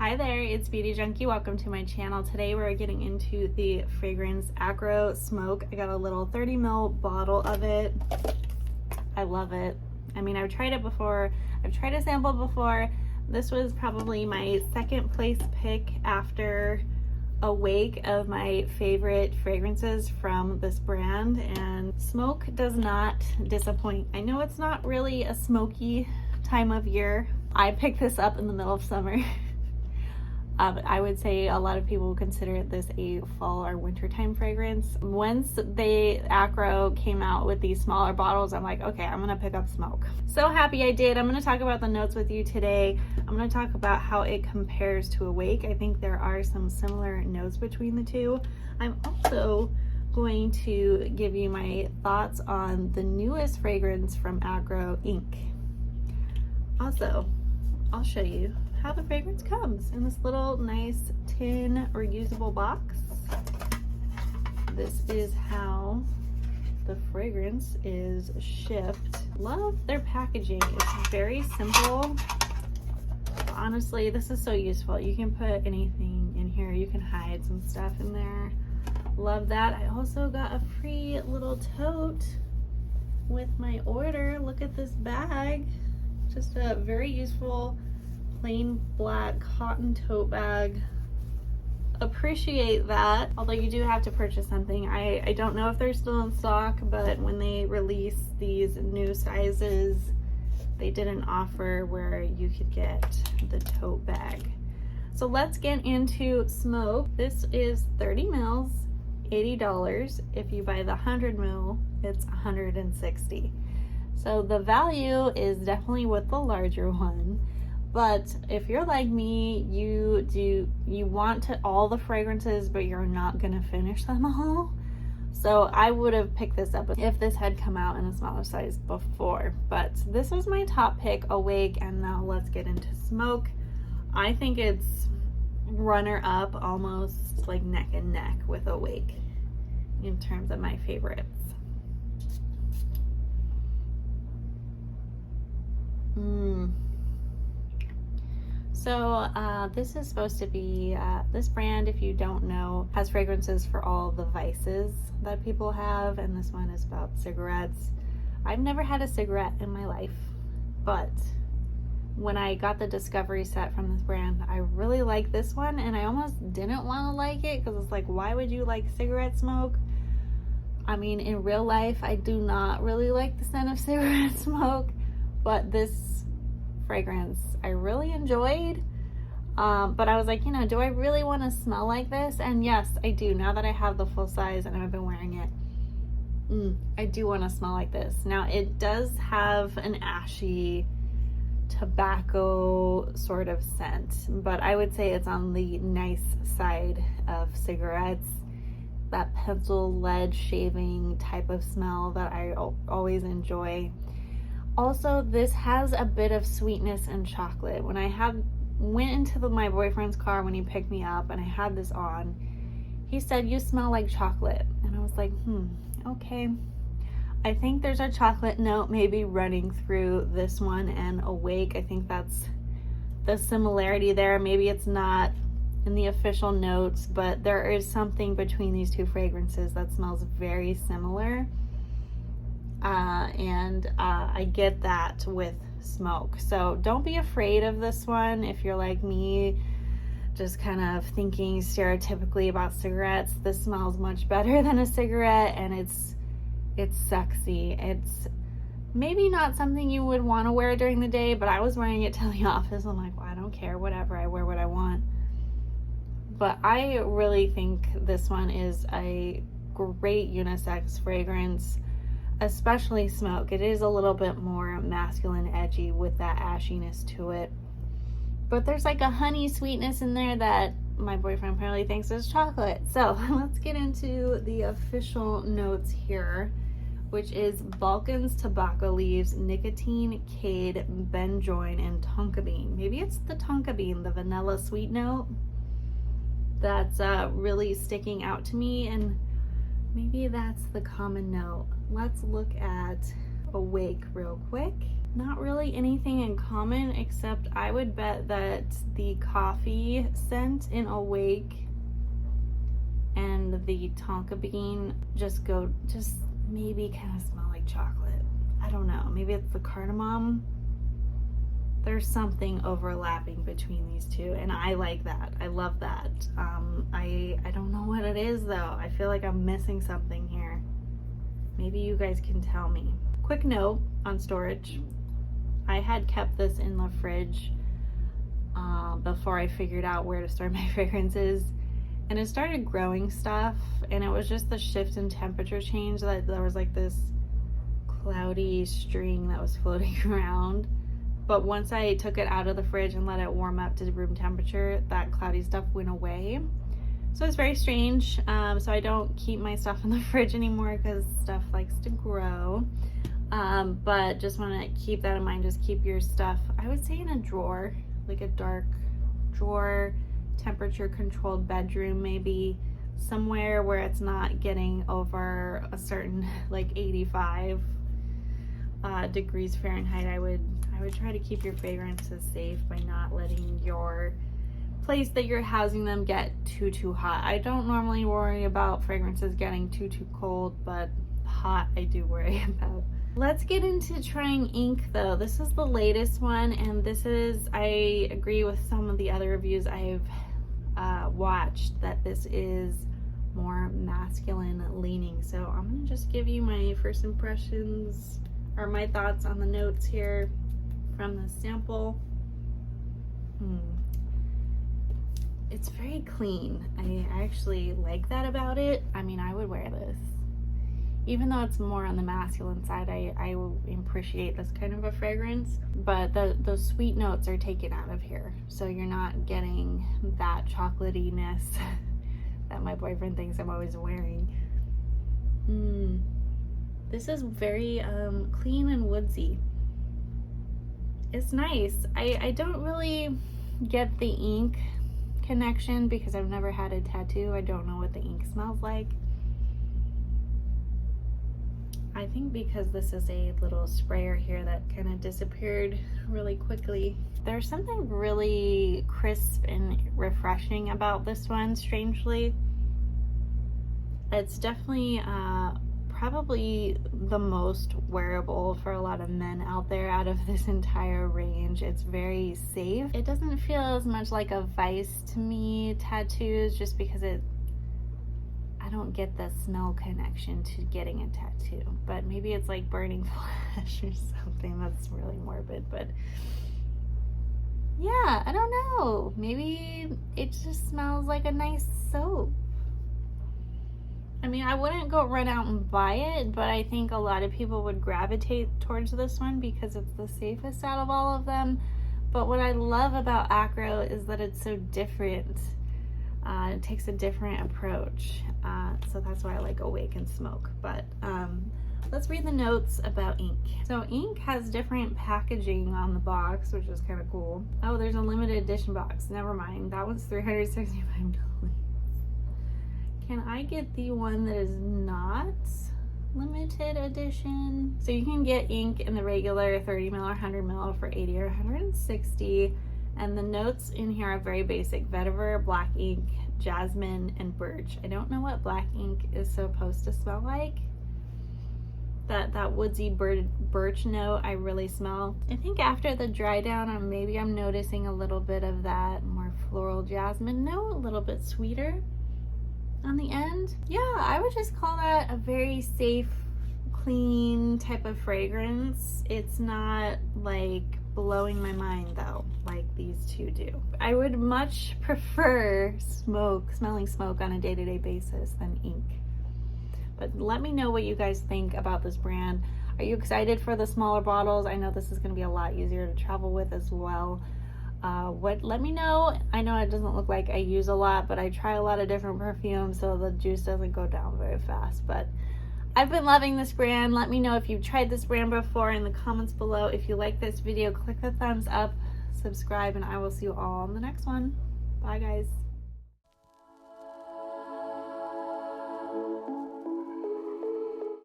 Hi there, it's Beauty Junkie. Welcome to my channel. Today we're getting into the fragrance Akro Smoke. I got a little 30 ml bottle of it. I love it. I mean, I've tried it before. I've tried a sample before. This was probably my second place pick after Awake of my favorite fragrances from this brand, and smoke does not disappoint. I know it's not really a smoky time of year. I picked this up in the middle of summer. I would say a lot of people consider this a fall or wintertime fragrance. Once Akro came out with these smaller bottles, I'm like, okay, I'm gonna pick up smoke. So happy I did. I'm gonna talk about the notes with you today. I'm gonna talk about how it compares to Awake. I think there are some similar notes between the two. I'm also going to give you my thoughts on the newest fragrance from Akro, Ink. Also, I'll show you how the fragrance comes in this little nice tin reusable box. This is how the fragrance is shipped. Love their packaging. It's very simple. Honestly, this is so useful. You can put anything in here. You can hide some stuff in there. Love that. I also got a free little tote with my order. Look at this bag. Just a very useful plain black cotton tote bag. Appreciate that. Although you do have to purchase something. I don't know if they're still in stock, but when they release these new sizes, they did an offer where you could get the tote bag. So let's get into smoke. This is 30 mils, $80. If you buy the 100 mil, it's $160. So the value is definitely with the larger one. But if you're like me, you want all the fragrances, but you're not gonna finish them all. So I would have picked this up if this had come out in a smaller size before. But this was my top pick, Awake, and now let's get into smoke. I think it's runner up, almost like neck and neck with Awake in terms of my favorites. So this is supposed to be, this brand, if you don't know, has fragrances for all the vices that people have, and this one is about cigarettes. I've never had a cigarette in my life, but when I got the Discovery set from this brand, I really like this one, and I almost didn't want to like it because it's like, why would you like cigarette smoke? I mean, in real life, I do not really like the scent of cigarette smoke, but this fragrance I really enjoyed. But I was like, you know, do I really want to smell like this? And yes, I do. Now that I have the full size and I've been wearing it, I do want to smell like this. Now it does have an ashy tobacco sort of scent, but I would say it's on the nice side of cigarettes. That pencil lead shaving type of smell that I always enjoy. Also, this has a bit of sweetness and chocolate. When I went into my boyfriend's car when he picked me up and I had this on, he said, "You smell like chocolate." And I was like, okay. I think there's a chocolate note maybe running through this one and Awake. I think that's the similarity there. Maybe it's not in the official notes, but there is something between these two fragrances that smells very similar. I get that with smoke. So don't be afraid of this one if you're like me, just kind of thinking stereotypically about cigarettes. This smells much better than a cigarette, and it's sexy. It's maybe not something you would want to wear during the day, but I was wearing it to the office. I'm like, well, I don't care, whatever, I wear what I want. But I really think this one is a great unisex fragrance, especially smoke. It is a little bit more masculine, edgy with that ashiness to it. But there's like a honey sweetness in there that my boyfriend apparently thinks is chocolate. So let's get into the official notes here, which is Balkans tobacco leaves, nicotine, cade, benjoin, and tonka bean. Maybe it's the tonka bean, the vanilla sweet note, that's really sticking out to me, and maybe that's the common note. Let's look at Awake real quick. Not really anything in common, except I would bet that the coffee scent in Awake and the tonka bean just maybe kind of smell like chocolate. I don't know, maybe it's the cardamom. There's something overlapping between these two, and I like that. I love that. I don't know what it is though. I feel like I'm missing something here. Maybe you guys can tell me. Quick note on storage. I had kept this in the fridge before I figured out where to store my fragrances, and it started growing stuff, and it was just the shift in temperature change that there was like this cloudy string that was floating around. But once I took it out of the fridge and let it warm up to room temperature, that cloudy stuff went away. So it's very strange. So I don't keep my stuff in the fridge anymore because stuff likes to grow. But just want to keep that in mind. Just keep your stuff, I would say, in a drawer, like a dark drawer, temperature controlled bedroom, maybe somewhere where it's not getting over a certain like 85 degrees Fahrenheit. I would try to keep your fragrances safe by not letting your place that you're housing them get too hot. I don't normally worry about fragrances getting too cold, but hot I do worry about. Let's get into trying ink though. This is the latest one, and this is, I agree with some of the other reviews I've watched, that this is more masculine leaning. So I'm gonna just give you my first impressions, or my thoughts on the notes here from the sample. It's very clean. I actually like that about it. I mean, I would wear this. Even though it's more on the masculine side, I appreciate this kind of a fragrance, but those sweet notes are taken out of here. So you're not getting that chocolatiness that my boyfriend thinks I'm always wearing. This is very clean and woodsy. It's nice. I don't really get the ink connection because I've never had a tattoo. I don't know what the ink smells like. I think because this is a little sprayer here that kind of disappeared really quickly. There's something really crisp and refreshing about this one, strangely. It's definitely probably the most wearable for a lot of men out there out of this entire range. It's very safe. It doesn't feel as much like a vice to me, tattoos, just because I don't get the smell connection to getting a tattoo. But maybe it's like burning flesh or something. That's really morbid, but yeah, I don't know. Maybe it just smells like a nice soap. I mean, I wouldn't go run out and buy it, but I think a lot of people would gravitate towards this one because it's the safest out of all of them. But what I love about Akro is that it's so different. It takes a different approach. So that's why I like Awake and Smoke. But let's read the notes about ink. So ink has different packaging on the box, which is kind of cool. Oh, there's a limited edition box. Never mind. That one's $365. Can I get the one that is not limited edition? So you can get ink in the regular 30 ml or 100 ml for $80 or $160. And the notes in here are very basic: vetiver, black ink, jasmine, and birch. I don't know what black ink is supposed to smell like. That woodsy birch note I really smell. I think after the dry down, maybe I'm noticing a little bit of that more floral jasmine note, a little bit sweeter on the end. Yeah, I would just call that a very safe, clean type of fragrance. It's not like blowing my mind though, like these two do. I would much prefer smelling smoke on a day-to-day basis than ink. But let me know what you guys think about this brand. Are you excited for the smaller bottles? I know this is going to be a lot easier to travel with as well. Let me know. I know it doesn't look like I use a lot, but I try a lot of different perfumes, so the juice doesn't go down very fast. But I've been loving this brand. Let me know if you've tried this brand before in the comments below. If you like this video, click the thumbs up, subscribe, and I will see you all in the next one. Bye guys.